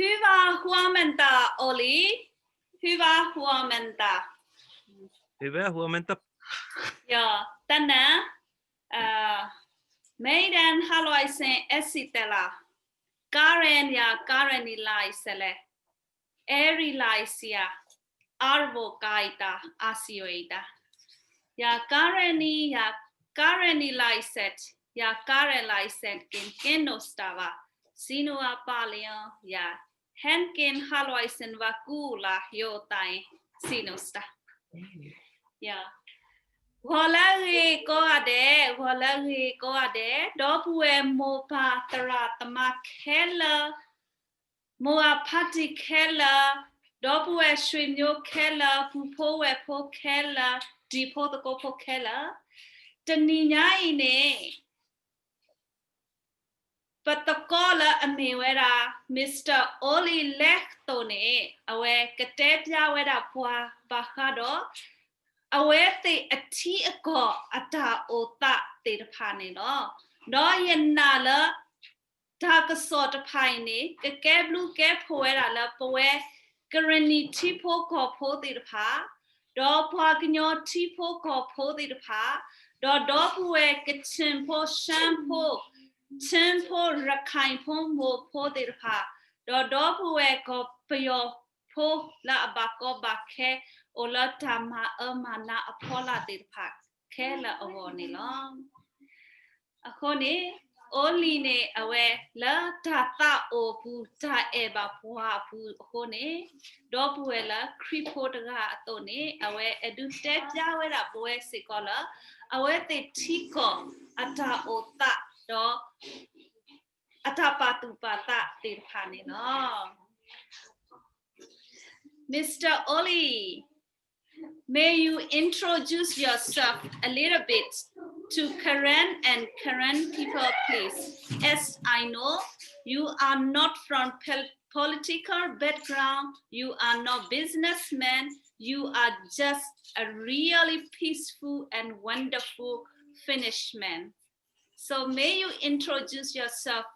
Hyvää huomenta, Oli. Hyvää huomenta. Hyvää huomenta. Ja tänään meidän haluaisin esitellä Karen ja karenilaiselle erilaisia arvokkaita asioita. Ja Kareni ja karenilaiset ja karelaisetkin kiinnostavat sinua paljon ja hänkin haluaisin vaan kuulla jotain sinusta. Ja Walari koade, dopue mopa taratama kela, moa pati kela, dopue shrinyo kela, pupoe po kela, dipotoko po kela, taninyai Patakola amewera Mr. Oli Lechtone awe katepya wera pua bakado awe te ati ako ata ota te pane no yenala taka sort paine ke keblu ke poera la poe Karenni tipo ko po te pa do pua kinyo tipo ko po te pa do pue kitchen po shampoo Tempo rakai po mo po de pa do po e ko pyo po la abako bake o la tama na apola de pa ke la awoni lo akoni oli ne awe la ta o pu ta e ba pwa pu hone do po e la kripo daga to ne awe edu te pya we da po e sikola awe te tiko ata o ta do atapatu pata tirhani no. Mr. Oli, may you introduce yourself a little bit to Karen and Karen people, please. As I know, you are not from political background, you are not businessman, you are just a really peaceful and wonderful Finnish man. So may you introduce yourself,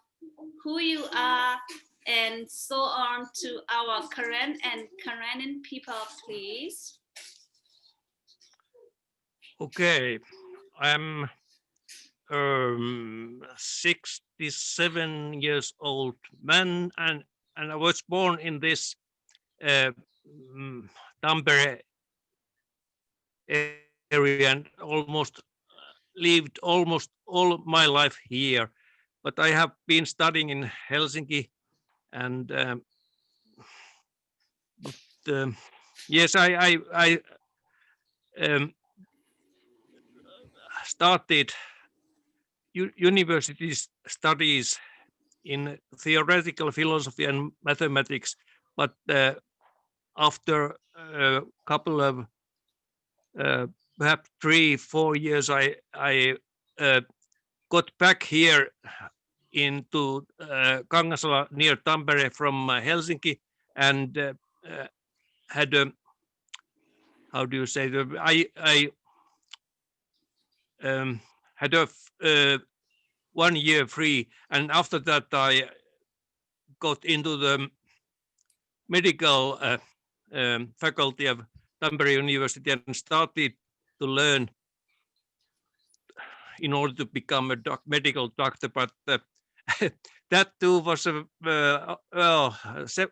who you are, and so on to our Karen and Karenin people, please. Okay, I'm 67 years old man, and I was born in this Tampere area and lived almost all my life here, but I have been studying in Helsinki, and yes, I started university studies in theoretical philosophy and mathematics, but after a couple of perhaps 3-4 years, I got back here into Kangasala near Tampere from Helsinki, and had a, how do you say, I had a 1 year free, and after that I got into the medical faculty of Tampere University and started to learn in order to become a medical doctor, but that too was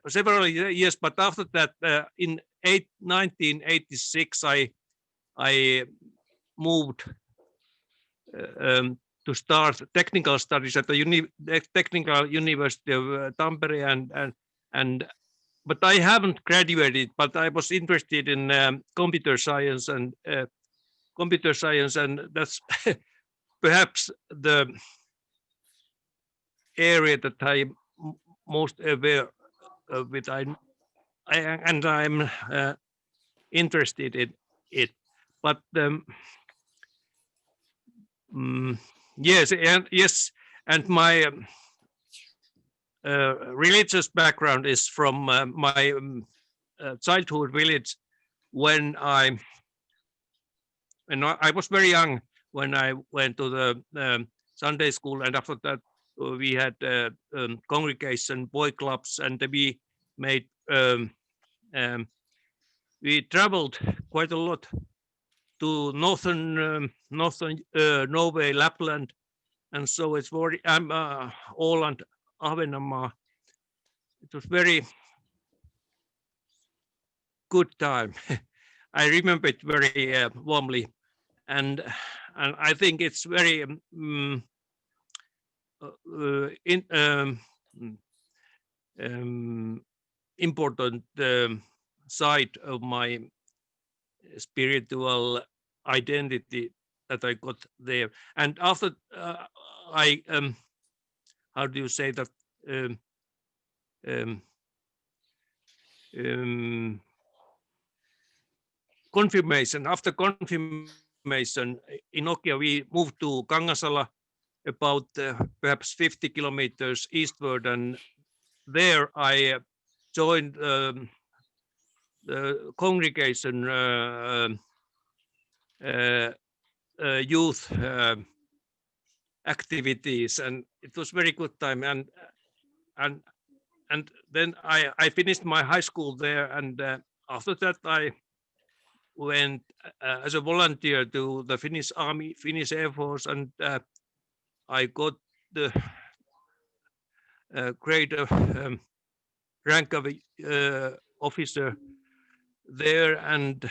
several years. But after that, in 1986, I moved to start technical studies at the Technical University of Tampere, but I haven't graduated. But I was interested in computer science, and that's perhaps the area that I'm most aware with. I'm interested in it. But yes, and my religious background is from my childhood village. When I was very young when I went to the Sunday school, and after that we had congregation, boy clubs, and we made um, we traveled quite a lot to northern Norway, Lapland, and so it's very Åland, Ahvenanmaa. It was very good time. I remember it very warmly, and I think it's very in important side of my spiritual identity that I got there. And after I how do you say that um, um, um, confirmation? After confirmation in Nokia, we moved to Kangasala, about perhaps 50 kilometers eastward, and there I joined the congregation uh, youth activities, and it was very good time. And and then I finished my high school there, and after that I went as a volunteer to the Finnish Army, Finnish Air Force, and I got the grade of rank of officer there, and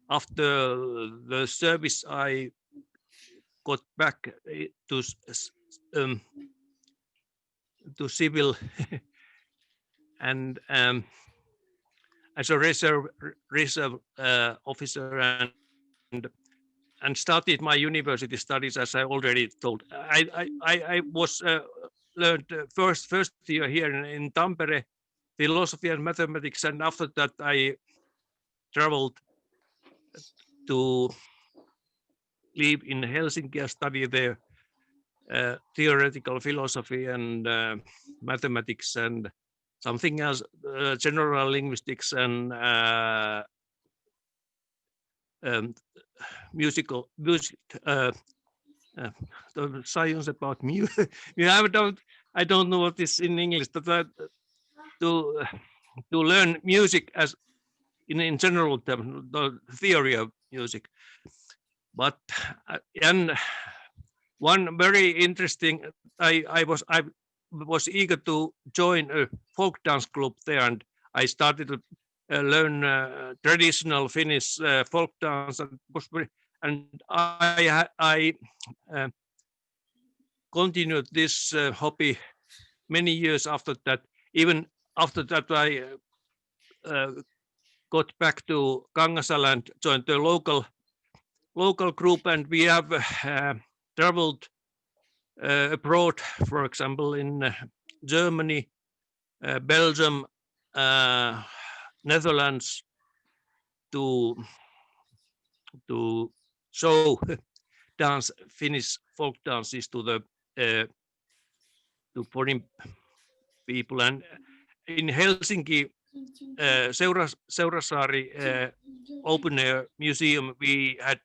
after the service I got back um, to civil and as a reserve officer, and started my university studies, as I already told. I was learned first year here in Tampere philosophy and mathematics, and after that I traveled to live in Helsinki and study there theoretical philosophy and mathematics and something else, general linguistics and um, musical music. The science about music. Yeah, I don't know what is in English, but to to learn music as in general terms, the theory of music. But and one very interesting, I was eager to join a folk dance club there, and I started to learn traditional Finnish folk dance, and I continued this hobby many years after that. Even after that, I uh, got back to Kangasala and joined the local group, and we have traveled abroad, for example, in Germany, Belgium, Netherlands, to to show dance Finnish folk dances to the to foreign people. And in Helsinki, Seurasaari Open Air Museum, we had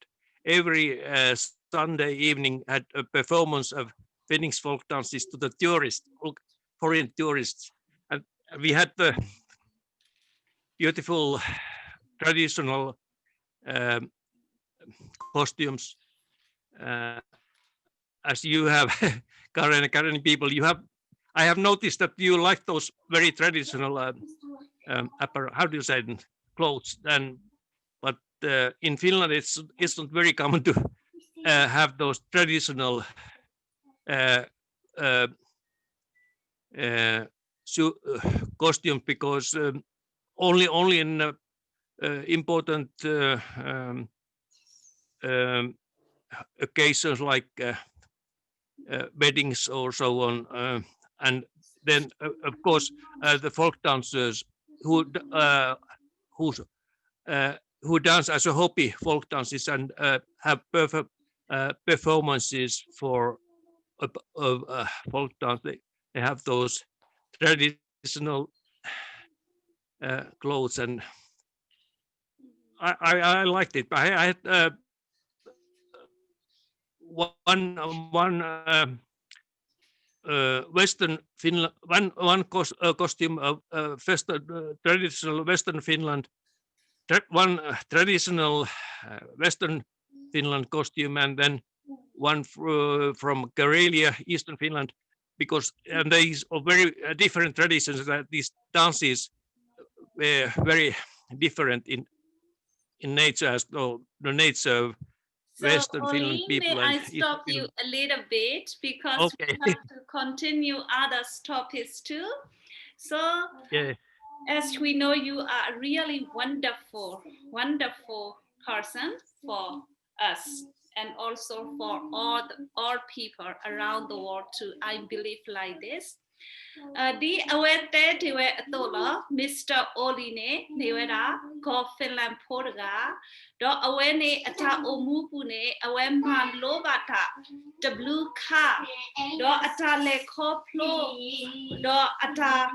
every Sunday evening had a performance of Finnish folk dances to the tourists, foreign tourists, and we had the beautiful traditional um, costumes, as you have, Karenni people. I have noticed that you like those very traditional apparel. How do you say it? Clothes. And but in Finland, it's not very common to have those traditional uh, uh, uh, costumes, because only in important um, occasions like weddings or so on, and then of course the folk dancers who who who dance as a hobby folk dances and have perfect performances for folk dance. They have those traditional clothes, and I liked it. I had one Western Finland, one costume of traditional Western Finland, one traditional Western Finland costume, and then one from Karelia, Eastern Finland, because and these are very different traditions. That these dances were very different in nature as though the nature of So, Western Finland Oli, may people and I Eastern stop you Finland. a little bit because Okay. we have to continue other topics too. So, Yeah. as we know, you are a really wonderful, wonderful person for us and also for all people around the world too. I believe like this. Di awete diwe atola Mr. Oline newera ko Finland Portugal do awene ata omupune awemma lobata the blue car do ata le koplo do ata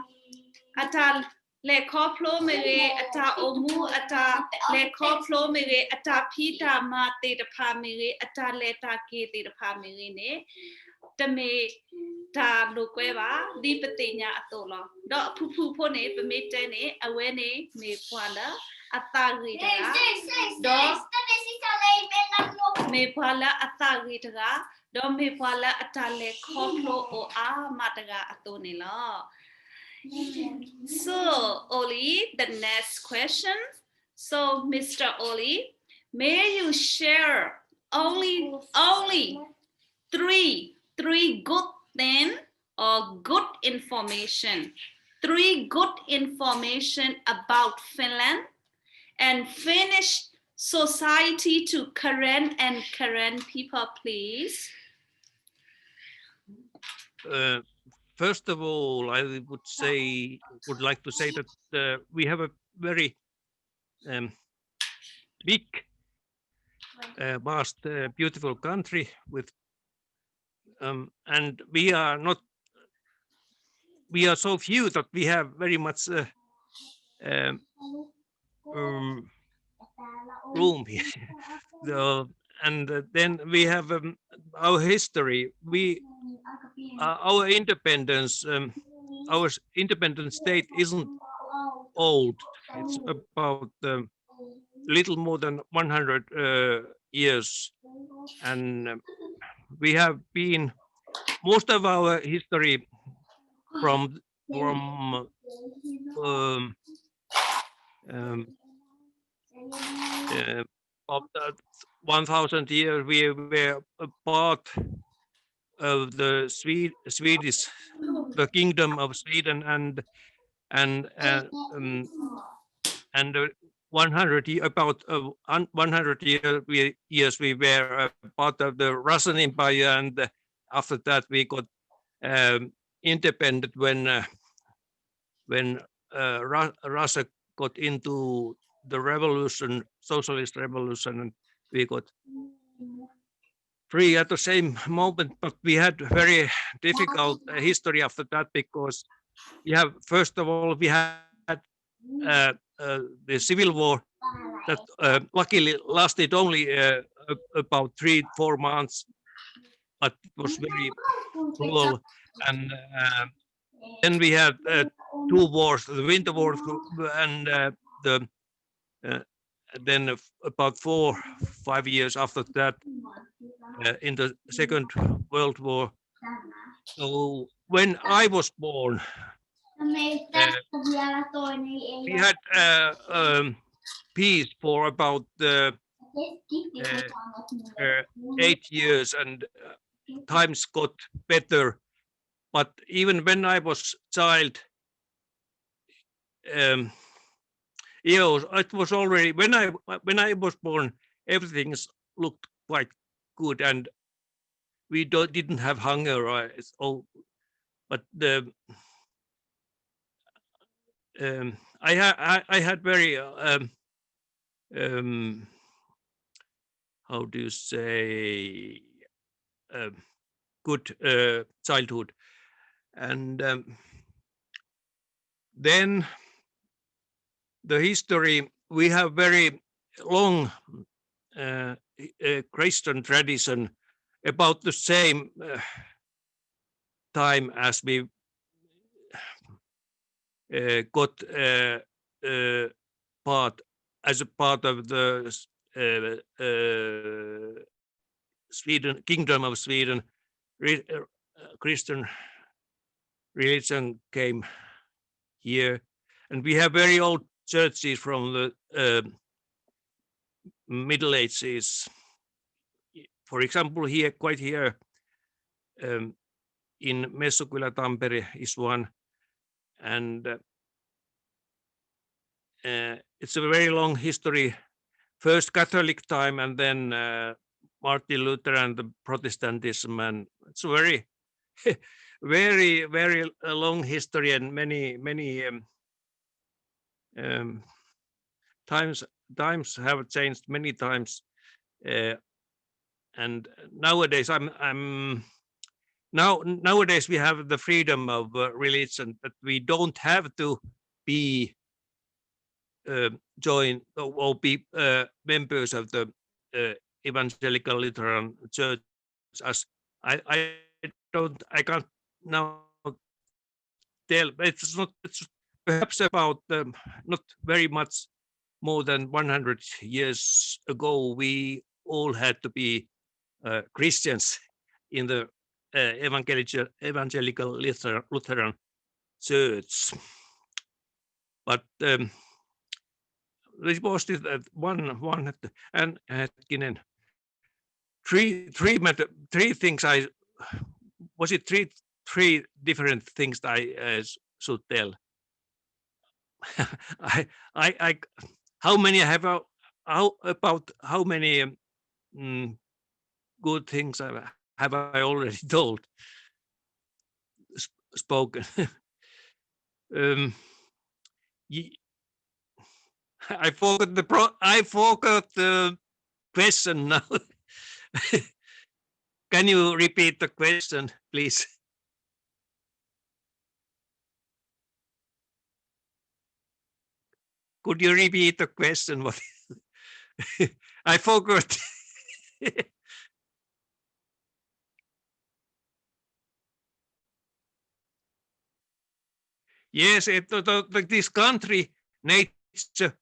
le koplo mere ata omu ata le koplo mere ata pita ma te de pa mere ata le ta ke te de pa mere ne te me ta lo kwe ba di patinya atola do phu pho ne pemete ne awe ne me pwala atagi da do me pwala atagi da do me pwala atale koplo o a mataga atone la. So, Oli, the next question. So, Mr. Oli, may you share only three good things or good information, three good information about Finland and Finnish society to Karen and Karen people, please. First of all, I would like to say that we have a very big, vast, beautiful country with, and we are so few that we have very much room here. And then we have our history. Our independence, our independent state isn't old. It's about little more than 100 years, and we have been most of our history from of that 1,000 years we were a part of the Swedish, the kingdom of Sweden, and 100 about 100 years we were part of the Russian Empire, and after that we got independent when Russia got into the revolution, socialist revolution, and we got free at the same moment. But we had very difficult history after that, because first of all we had the civil war that luckily lasted only about 3-4 months, but it was very cruel. And then we had 2 wars, the Winter War, and then about 4-5 years after that, in the Second World War. So when I was born, we had peace for about 8 years, and times got better. But even when I was child, it was already when I was born, everything looked quite good, and we didn't have hunger. But I had very how do you say, good childhood, and then the history, we have very long Christian tradition, about the same time as we got part as a part of the Sweden, Kingdom of Sweden, Christian religion came here, and we have very old churches from the Middle Ages. For example, here, quite here, in Messukylä, Tampere is one, and it's a very long history. First Catholic time, and then Martin Luther and the Protestantism, and it's a very, very long history, and many times have changed many times, and nowadays nowadays we have the freedom of religion, but we don't have to be join or be members of the Evangelical Lutheran Church. As I can't now tell. It's perhaps about not very much more than 100 years ago. We all had to be Christians in the Evangelical Lutheran Church, but this was one and hetkinen, three things. Three different things that I should tell. I how many have how many good things have I already told, spoken? I forgot the question now. Can you repeat the question, please? Could you repeat the question? What I forgot. Yes, this country, nature,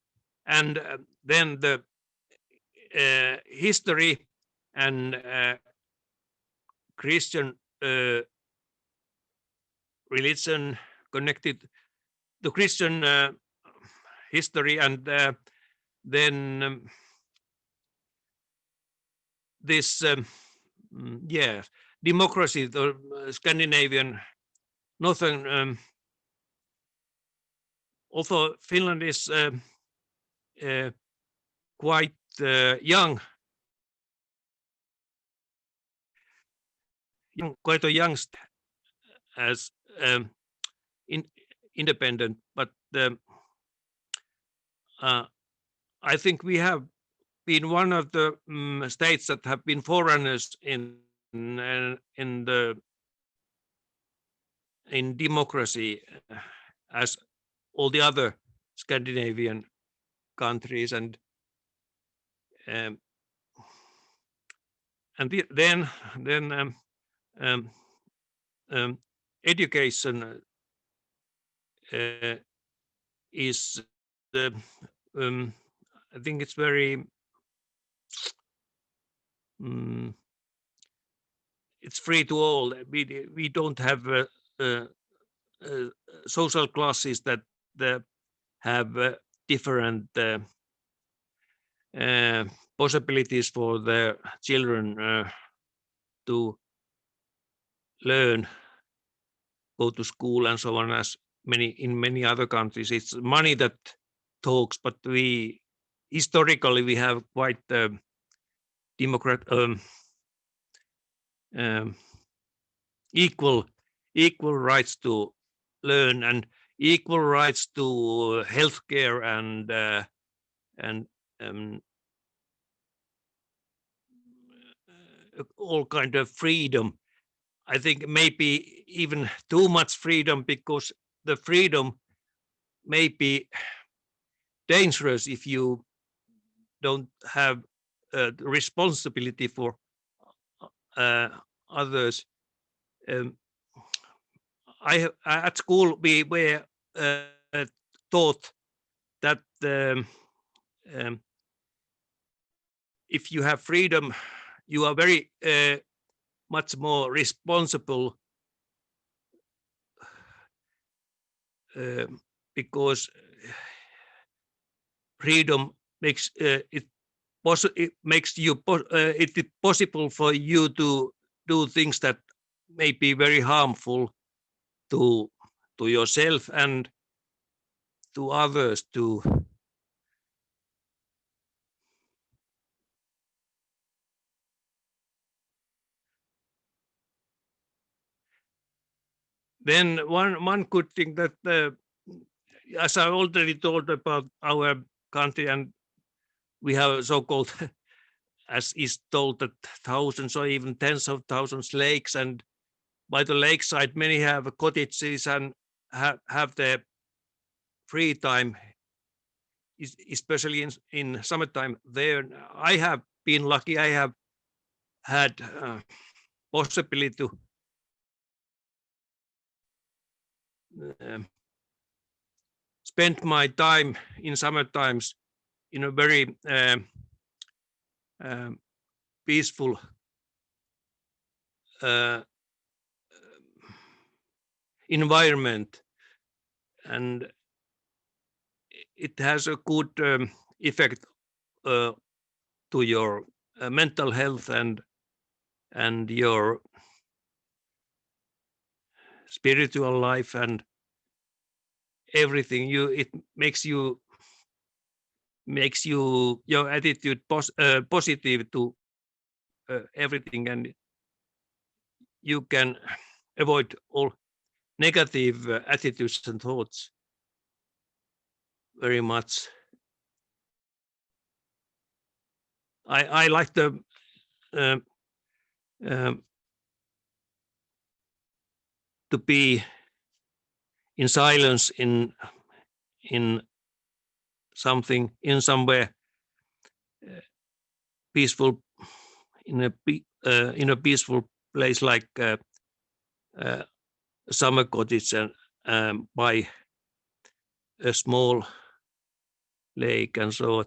and then the history and Christian religion connected to Christian history, and then this democracy, the Scandinavian northern. Although Finland is quite young, quite a young as independent, but I think we have been one of the states that have been forerunners in democracy, as all the other Scandinavian countries, and then education is I think it's very it's free to all. We don't have social classes that have different possibilities for the children to learn, go to school, and so on. As in many other countries, it's money that talks, but historically we have quite equal rights to learn, and equal rights to healthcare, and all kind of freedom. I think maybe even too much freedom, because the freedom may be dangerous if you don't have the responsibility for others. at school we were taught that if you have freedom, you are very much more responsible because freedom makes it makes you it possible for you to do things that may be very harmful to yourself and to others too. Then one could think that as I already told about our country, and we have so-called as is told that thousands or even tens of thousands lakes, and by the lakeside many have cottages and have their free time, especially in summertime there. I have been lucky. I have had possibility to spend my time in summer times in a very peaceful environment, and it has a good effect to your mental health and your spiritual life and everything. It makes you your attitude positive to everything, and you can avoid all negative attitudes and thoughts very much. I like the to be in silence in something, in somewhere peaceful, in a peaceful place like summer cottage and by a small lake and so on.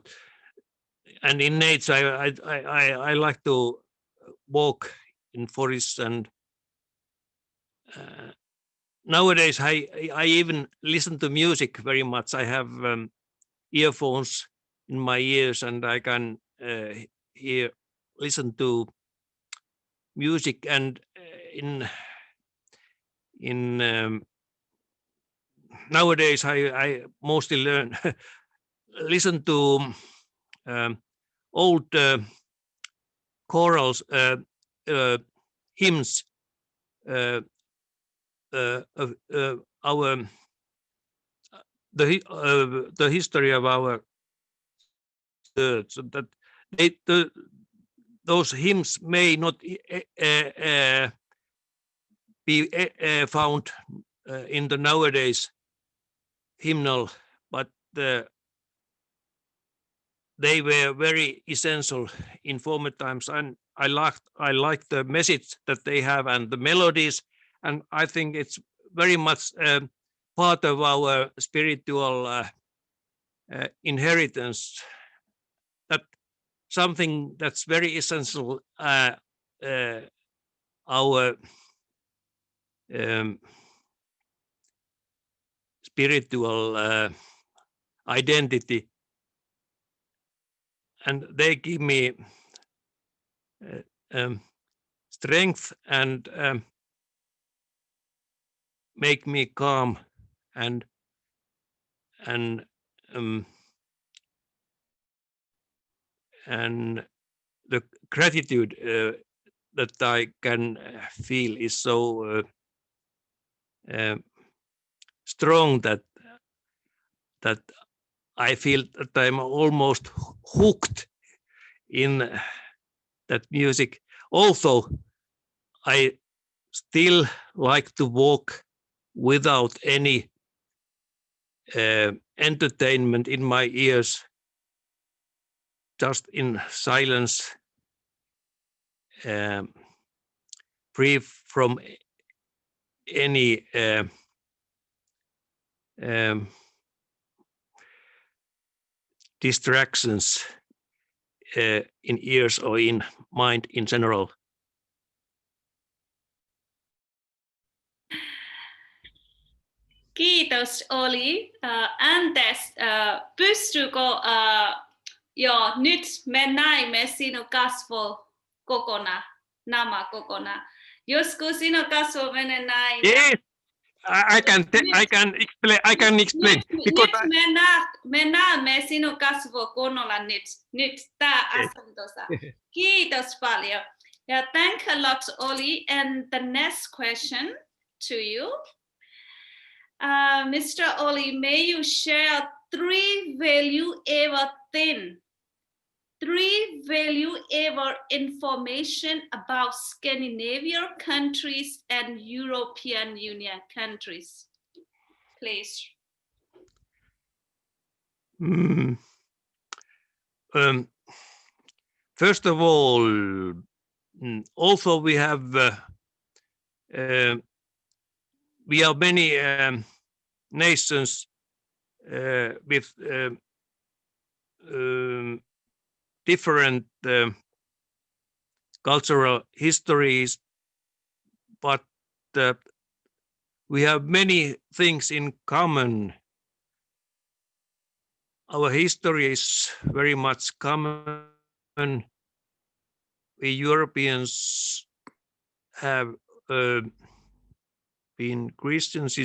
And in nature, I like to walk in forests, and nowadays I even listen to music very much. I have earphones in my ears, and I can listen to music. And in nowadays I mostly listen to old chorals, hymns of our the history of our church, so that those hymns may not be found in the nowadays hymnal, but they were very essential in former times, and I like the message that they have and the melodies, and I think it's very much part of our spiritual inheritance, that something that's very essential our spiritual identity, and they give me strength and make me calm and the gratitude that I can feel is so strong that I feel that I'm almost hooked in that music. Also, I still like to walk without any entertainment in my ears, just in silence, free from any distractions in ears or in mind in general. Kiitos Oli. Antes, pystyykö joo, nyt me näimme sinun kasvo kokonaan, nama kokonaan. Joskus sinun kasvo menee näin. Yes, I can explain because me näemme sinun kasvo kunnolla nyt tää asentossa. Kiitos paljon. Yeah, thank a lot, Oli. And the next question to you. Mr. Oli, may you share 3 value ever thin? 3 value ever information about Scandinavian countries and European Union countries, please. First of all, although we have many nations with different cultural histories, but we have many things in common. Our history is very much common. We Europeans have been Christians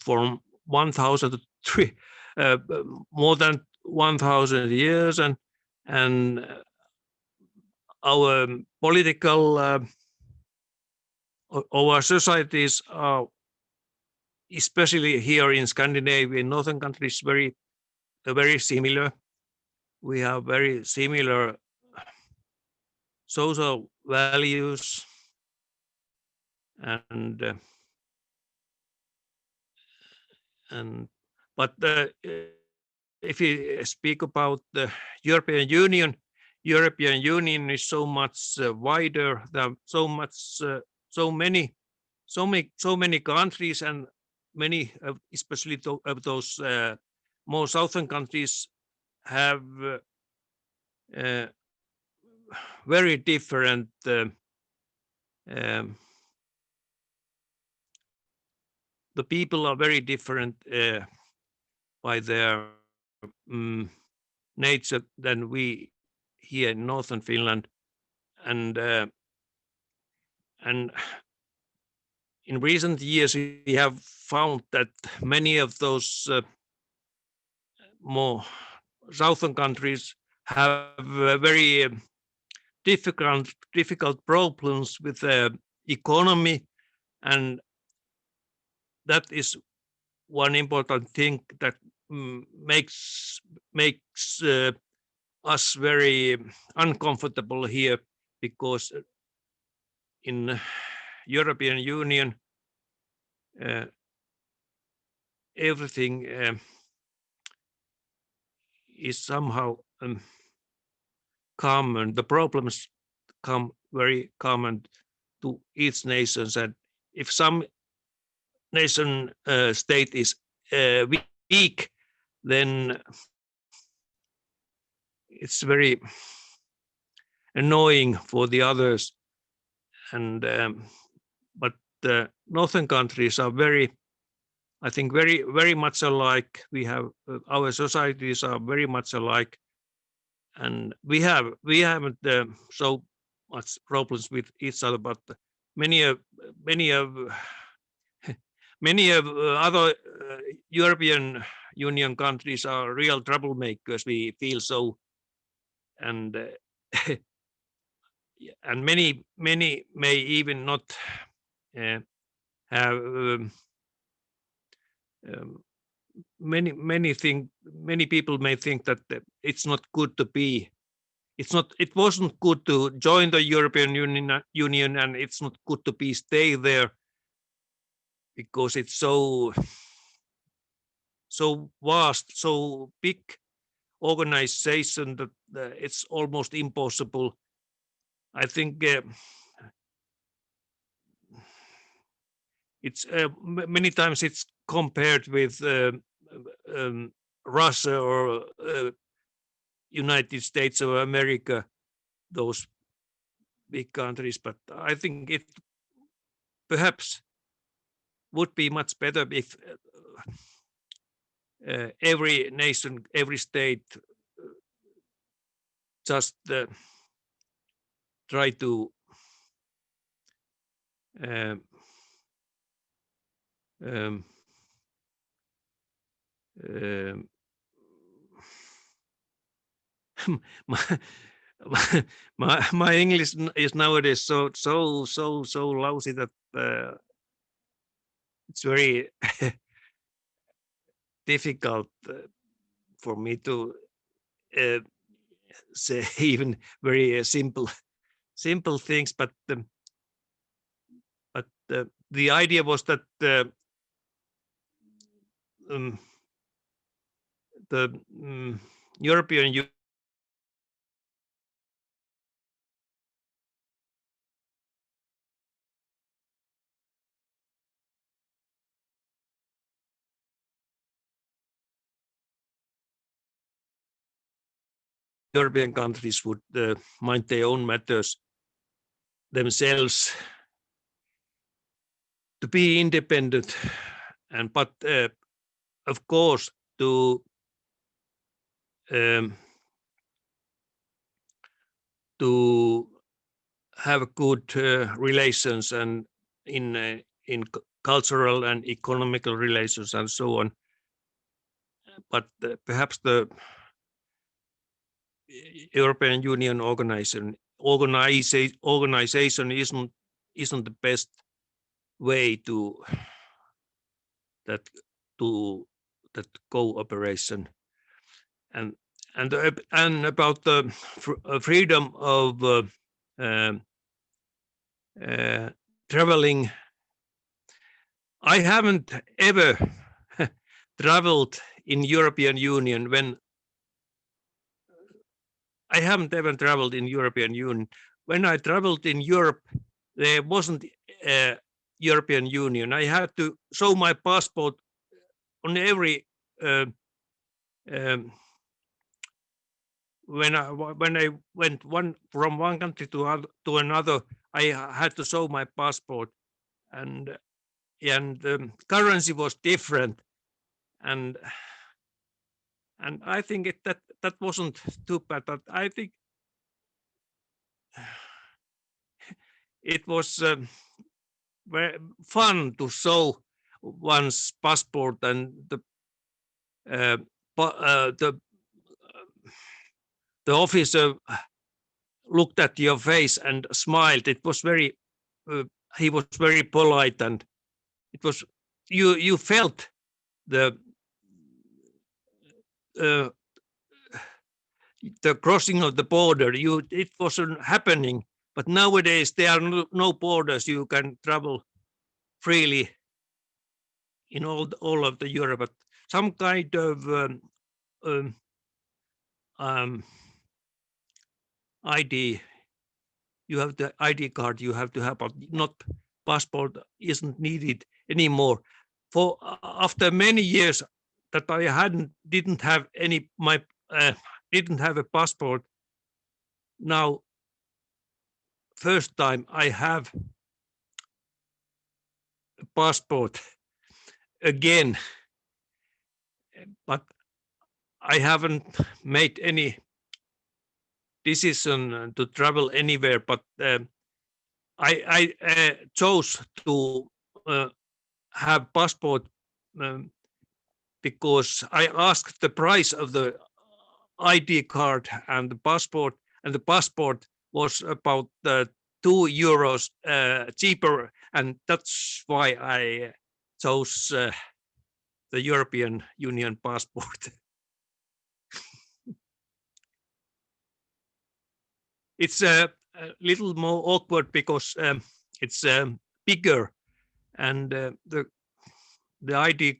from 1,000 more than 1,000 years, and our political our societies are, especially here in Scandinavia, in northern countries, very similar. We have very similar social values, but if you speak about the European Union is so much wider. There are so many countries, and many especially of those more southern countries have very different the people are very different by their nature than we here in northern Finland, and in recent years we have found that many of those more southern countries have very difficult problems with the economy, and that is one important thing that makes us very uncomfortable here, because in European Union everything is somehow common. The problems come very common to each nation, and if some nation state is weak, then it's very annoying for the others. And but the northern countries are I think very much alike. We have our societies are very much alike, and we haven't so much problems with each other, but many of other European Union countries are real troublemakers, we feel so, and and many may even not have many people may think that it's not good to be. It wasn't good to join the European Union, and it's not good to stay there, because it's so vast, so big organization that it's almost impossible. I think it's many times it's compared with Russia or United States of America, those big countries. But I think it perhaps would be much better if every nation, every state just try to um, um, um, my, my English is nowadays so lousy that it's very difficult for me to say even very simple things. But the idea was that the European European countries would mind their own matters themselves, to be independent, and but of course to have good relations and in cultural and economical relations and so on. But perhaps the European Union organization isn't the best way to that cooperation. And about the freedom of traveling, I haven't ever traveled in European Union when I traveled in Europe. There wasn't European Union. I had to show my passport on every when I went from one country to another. I had to show my passport, and currency was different, and I think that wasn't too bad. But I think it was very fun to show one's passport, and the officer looked at your face and smiled. It was very he was very polite, and it was you felt the crossing of the border. It wasn't happening. But nowadays there are no borders. You can travel freely in all of the Europe. But some kind of ID, you have the ID card you have to have, but not passport isn't needed anymore. For after many years that I didn't have a passport, now first time I have a passport again, but I haven't made any decision to travel anywhere. But I chose to have passport because I asked the price of the ID card and the passport was about €2 cheaper, and that's why I chose the European Union passport. It's a little more awkward because it's bigger, and the identity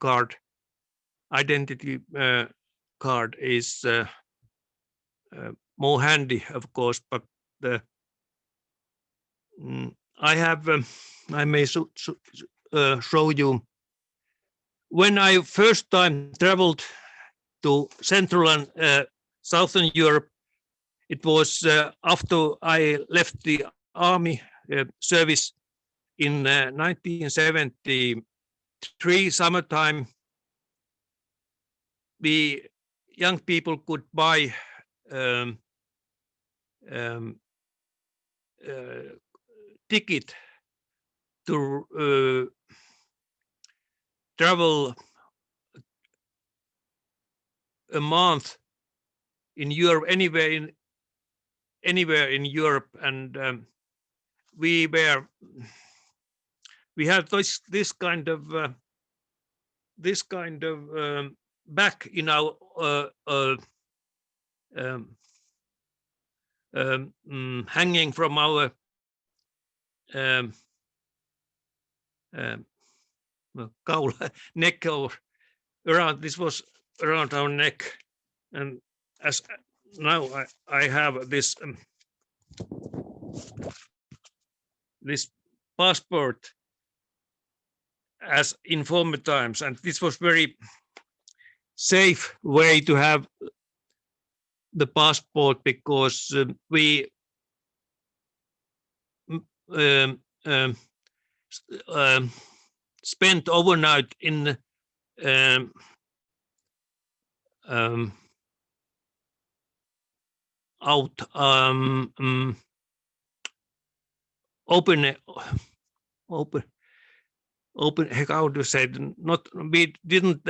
card is more handy, of course. But I may show you. When I first time traveled to Central and Southern Europe, it was after I left the army service in 1973 summertime. We young people could buy ticket to travel a month in Europe, anywhere in Europe, and we had this kind of back in our hanging from our neck, or around. This was around our neck, and as now I have this this passport as in former times, and this was very safe way to have the passport, because we spent overnight in out open, how to say it? Not, we didn't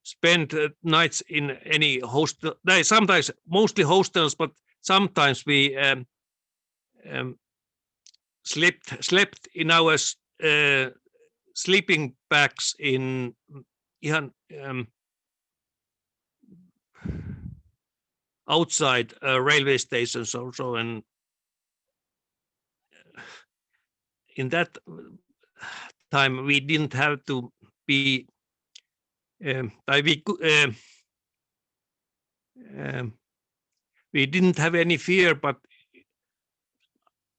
spend nights in any hostel. Sometimes, mostly hostels, but sometimes we slept in our sleeping bags in ihan outside railway stations also, and in that time we didn't have to be we didn't have any fear, but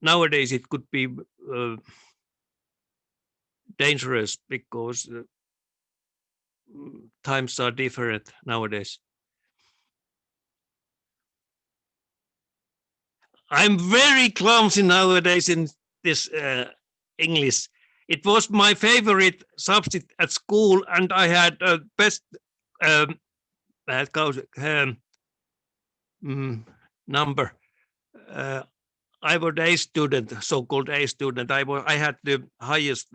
nowadays it could be dangerous, because times are different nowadays. I'm very clumsy nowadays in this English. It was my favorite subject at school, and I had best number. I was A student, so-called A student. I had the highest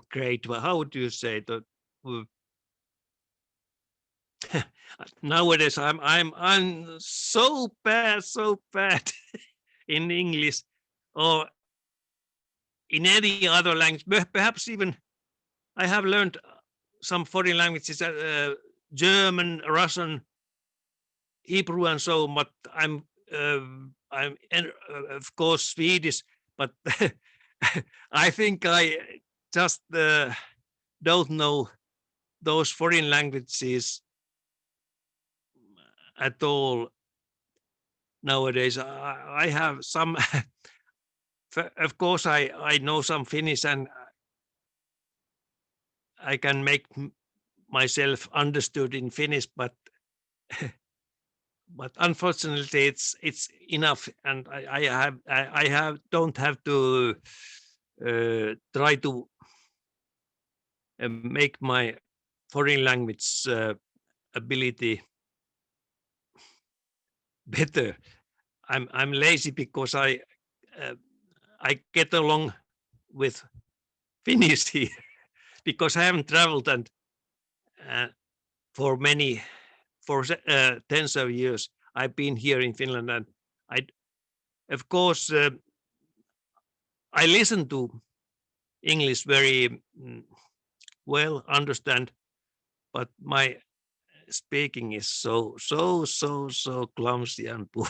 grade. How do you say that? Nowadays I'm so bad in English or in any other language. Perhaps even I have learned some foreign languages, German, Russian, Hebrew, and so. But I'm of course Swedish, but I think I just don't know those foreign languages at all nowadays. I have some, of course, I know some Finnish, and I can make myself understood in Finnish, but unfortunately it's enough, and I don't have to try to make my foreign language ability better. I'm lazy because I get along with Finnish here because I haven't traveled, and for tens of years I've been here in Finland, and of course I listen to English very well, understand, but my speaking is so clumsy and poor.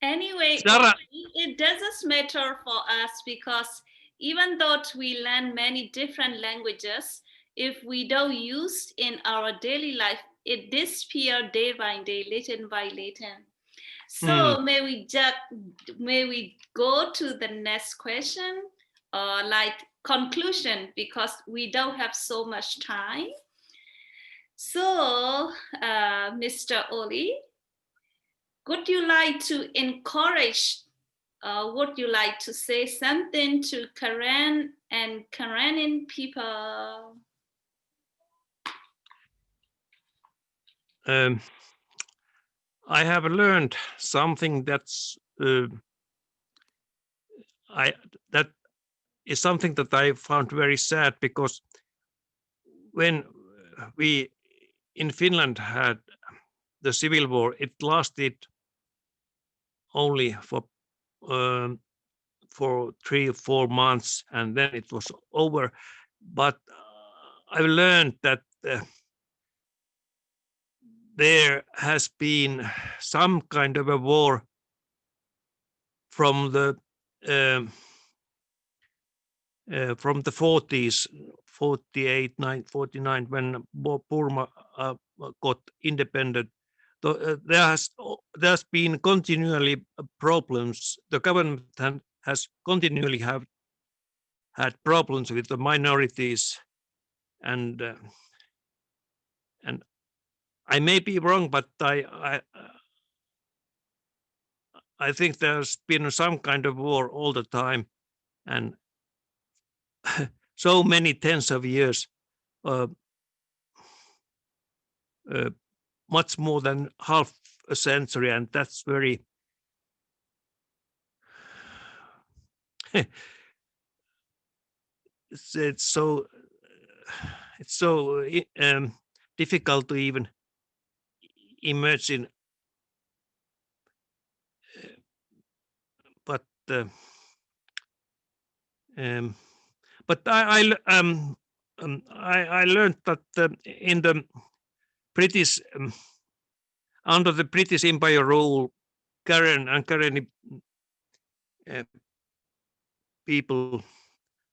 Anyway, Sarah, it doesn't matter for us, because even though we learn many different languages, if we don't use in our daily life, it disappears day by day, little by little. So may we go to the next question, like conclusion, because we don't have so much time. So, Mr. Oli, would you like to encourage? Would you like to say something to Karen and Karenni people? I have learned something that's that is something that I found very sad, because when we in Finland had the civil war, it lasted only for 3 or 4 months, and then it was over. But I've learned that there has been some kind of a war from the 40s, 48, 49, when Burma got independent. There's been continually problems. The government has continually had problems with the minorities, and I may be wrong, but I think there's been some kind of war all the time, and so many tens of years, much more than half a century, and that's very it's so difficult to even imagine, but I learned that in the British under the British Empire rule, Karen and Karenni people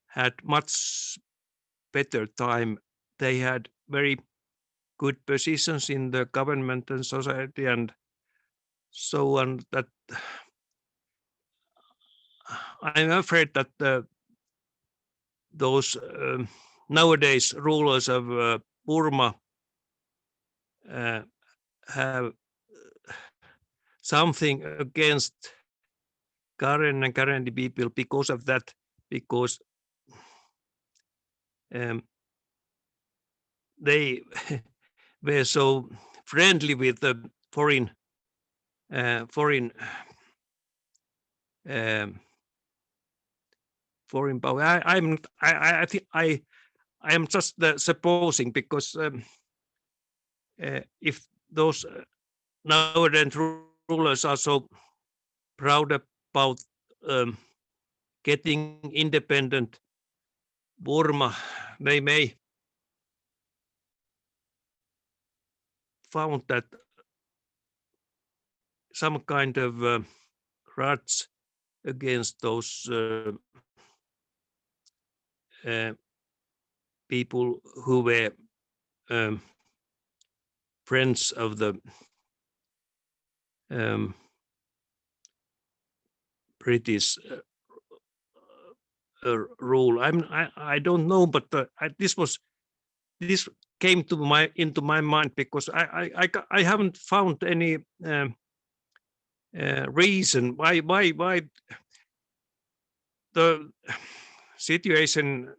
had much better time. They had very good positions in the government and society and so on. That I'm afraid that those nowadays rulers of Burma have something against Karen and Karenni people because of that, because they were so friendly with the foreign power. I think I am just supposing, because if those nowadays rulers are so proud about getting independent Burma, they may found that some kind of grudge against those people who were friends of the British rule. I don't know, but this came into my mind because I haven't found any reason why the situation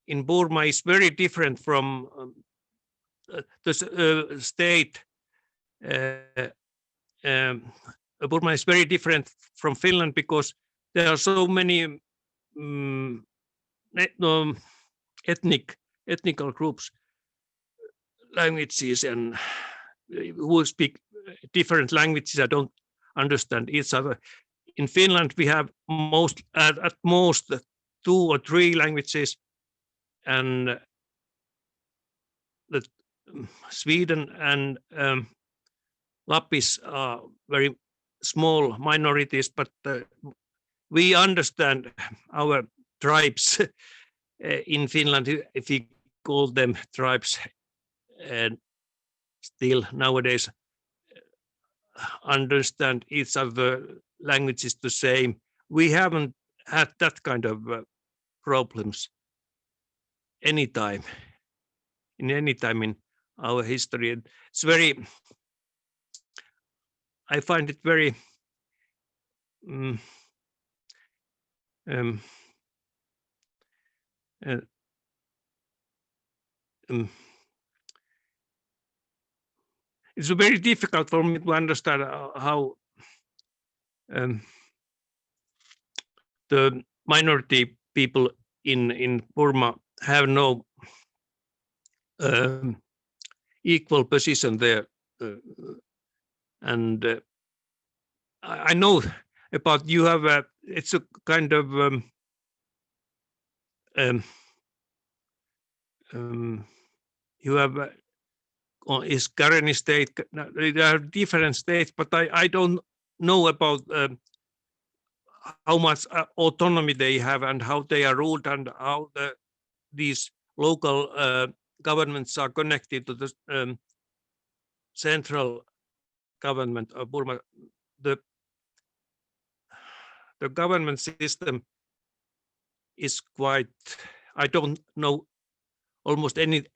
in Burma is very different from the state. Burma is very different from Finland because there are so many ethnical groups, languages, and who speak different languages. I don't understand each other. In Finland, we have at most 2 or 3 languages, and Sweden and Lapis are very small minorities, but we understand our tribes in Finland, if we call them tribes, and still nowadays understand each other languages the same. We haven't had that kind of problems in any time in our history. It's very, I find it very um, um, it's very difficult for me to understand how the minority people in Burma have no equal position there, and I know about you have it's a kind of you have is Karenni state. There are different states, but I don't know about how much autonomy they have and how they are ruled and how these local governments are connected to the central government of Burma. The government system is quite, I don't know almost anything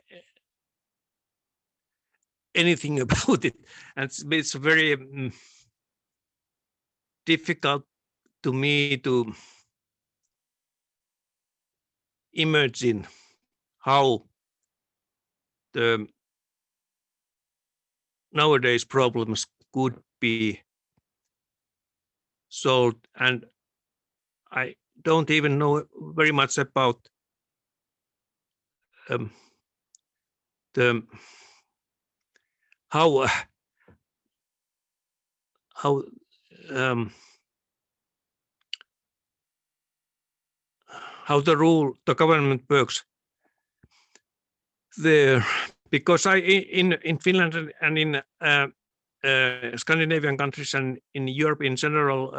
about it, and it's very difficult to me to imagine how the nowadays problems could be solved, and I don't even know very much about the how the government works there, because in Finland and in Scandinavian countries and in Europe in general,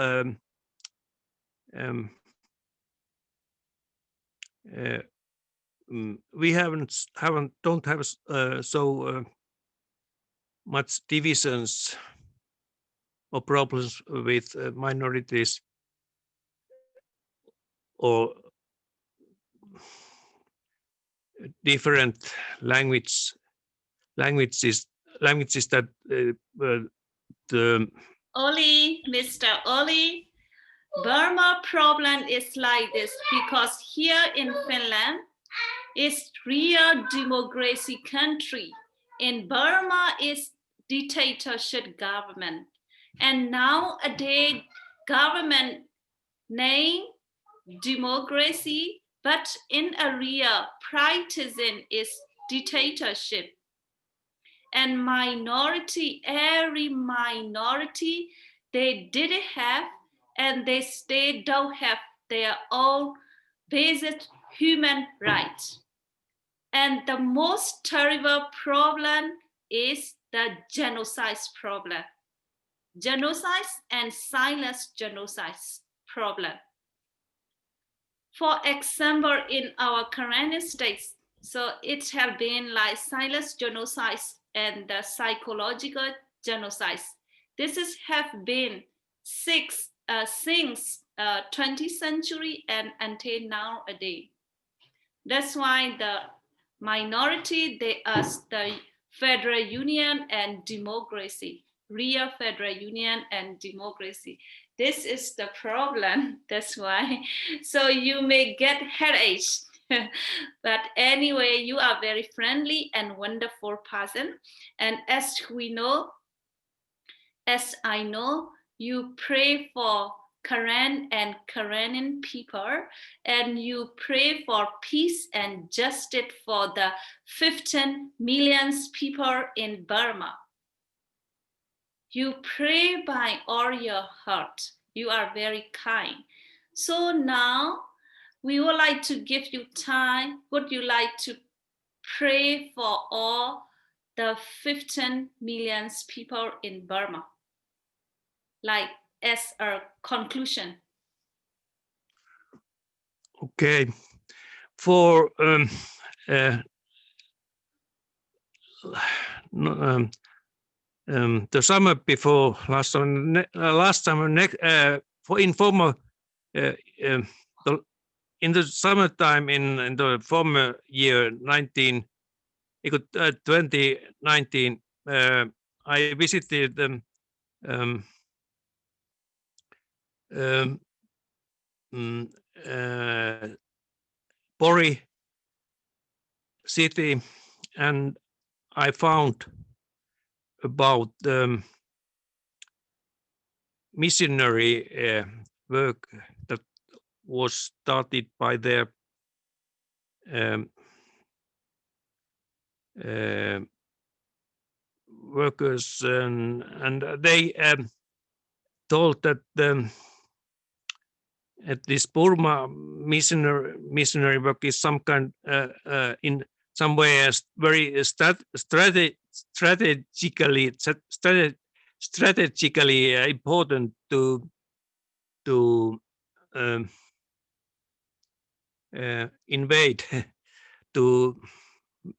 we don't have so much divisions or problems with minorities or different languages that the Mr. Oli, Burma problem is like this because here in Finland is real democracy country. In Burma is dictatorship government. And nowadays government name democracy, but in a real practicing is dictatorship. And every minority, they didn't have and they still don't have their own basic human rights. And the most terrible problem is the genocide problem. Genocide and silence genocide problem. For example, in our Karenni states, so it has been like silence genocide and the psychological genocide. This have been since 20th century and until nowadays. That's why the minority, they ask the federal union and democracy, real federal union and democracy. This is the problem. That's why. So you may get headaches. But anyway, you are very friendly and wonderful person. And as I know, you pray for Karen and Karenin people, and you pray for peace and justice for the 15 million people in Burma. You pray by all your heart. You are very kind. So now we would like to give you time. Would you like to pray for all the 15 million people in Burma? Like as a conclusion. Okay, for the summer before last summer, in former in the summertime in the former year 2019, I visited Pori city, and I found about missionary work that was started by their workers, and they told that at this Burma missionary work is some kind in some way very strategically important to invade to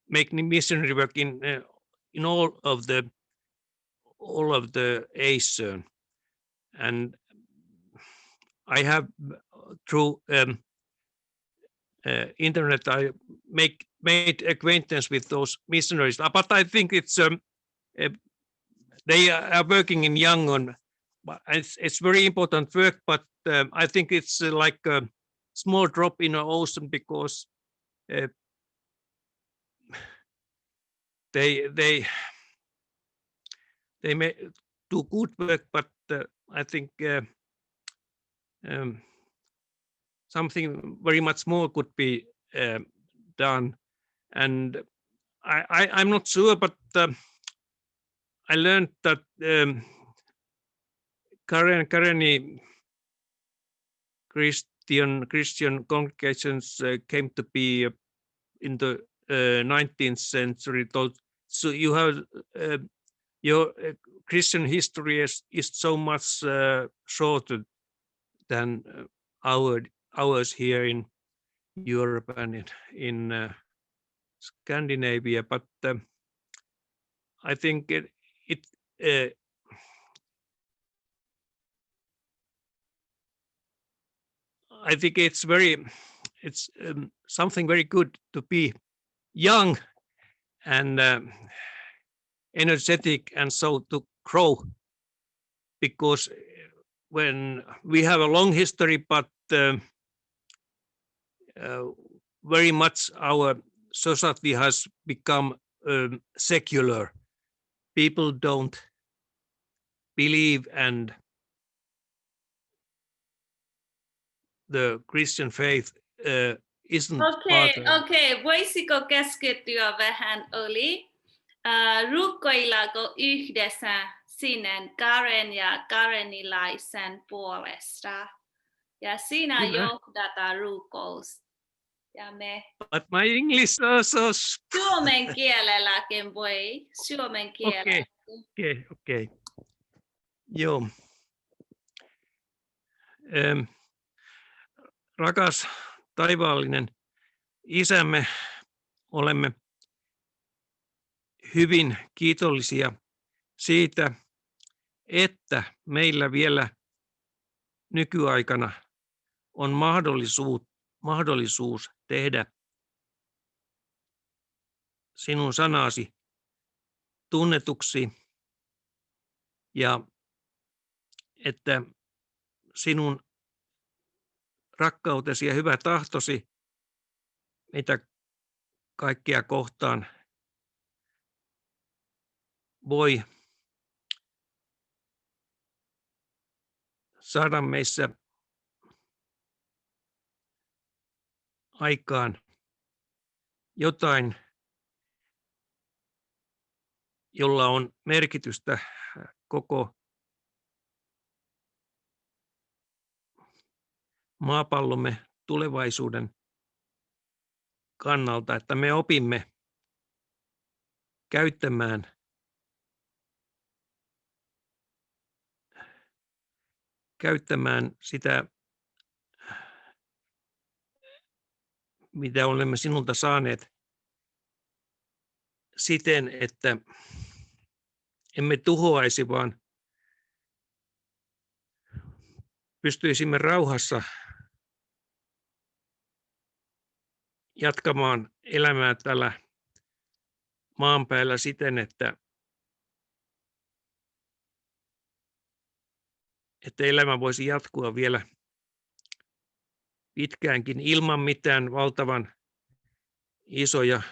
make missionary work in all of the Asia. And I have through internet I made acquaintance with those missionaries, but I think it's they are working in Yangon. It's very important work, but I think it's like a small drop in the ocean, because they may do good work, but I think something very much more could be done. And I'm not sure, but I learned that Karenni Christian congregations came to be in the 19th century. So you have your Christian history is so much shorter than ours here in Europe and in Scandinavia. But I think I think it's something very good to be young and energetic, and so to grow, because when we have a long history, but very much our society has become secular. People don't believe, and the Christian faith isn't part of. Okei, voisiko keskittyä vähän Oli? Rukoillaanko yhdessä sinne Karen ja karenilaisen puolesta? Ja sinä Kyllä. johdata rukous. Ja me But my English also. suomen kielelläkin voi. Suomen kielellä. Okei. Joo. Rakas taivaallinen Isämme, olemme hyvin kiitollisia siitä, että meillä vielä nykyaikana on mahdollisuus tehdä sinun sanasi tunnetuksi, ja että sinun rakkautesi ja hyvä tahtosi meitä kaikkia kohtaan voi saada meissä aikaan jotain, jolla on merkitystä koko maapallomme tulevaisuuden kannalta, että me opimme käyttämään sitä, mitä olemme sinulta saaneet, siten, että emme tuhoaisi, vaan pystyisimme rauhassa jatkamaan elämää tällä maan päällä siten, että elämä voisi jatkua vielä pitkäänkin ilman mitään valtavan isoja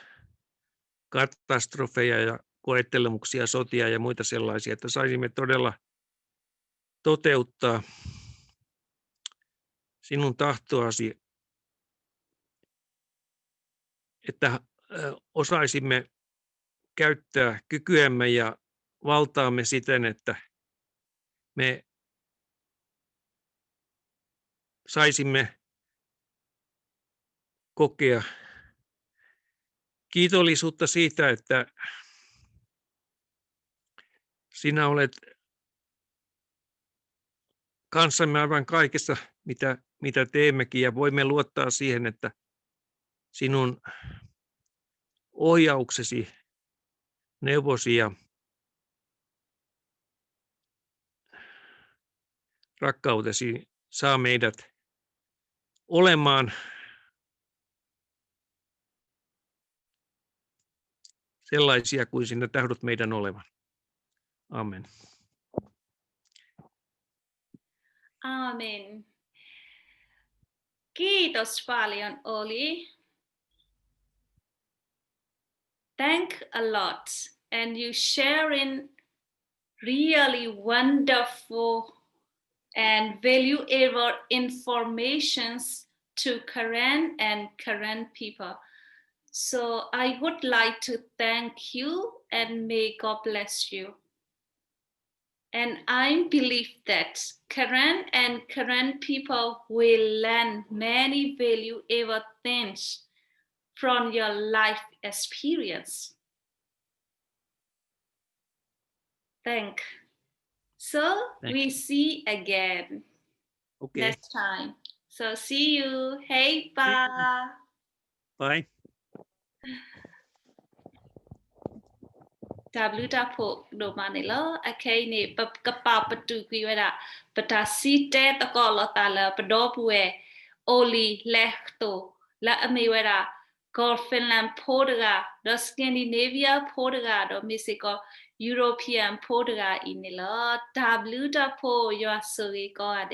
katastrofeja ja koettelemuksia, sotia ja muita sellaisia, että saisimme todella toteuttaa sinun tahtoasi, että osaisimme käyttää kykyämme ja valtaamme siten, että me saisimme kokea kiitollisuutta siitä, että sinä olet kanssamme aivan kaikessa, mitä teemmekin, ja voimme luottaa siihen, että sinun ohjauksesi, neuvosi ja rakkautesi saa meidät olemaan sellaisia kuin sinä tahdot meidän olevan. Amen. Amen. Kiitos paljon, Oli. Thank a lot. And you sharing really wonderful and valuable informations to Karen and Karen people. So I would like to thank you and may God bless you. And I believe that Karen and Karen people will learn many valuable things from your life experience. We see again next time. So see you. Hey, bye. Bye. W Domanilo, Akane, Papa to Guida, but I see dead the Golotala, Padopue, Oli, Lechto, La Amiwera, Finland, Portugal, the Scandinavia, Portugal, or Mexico, European Portugal in the law, W you are so God.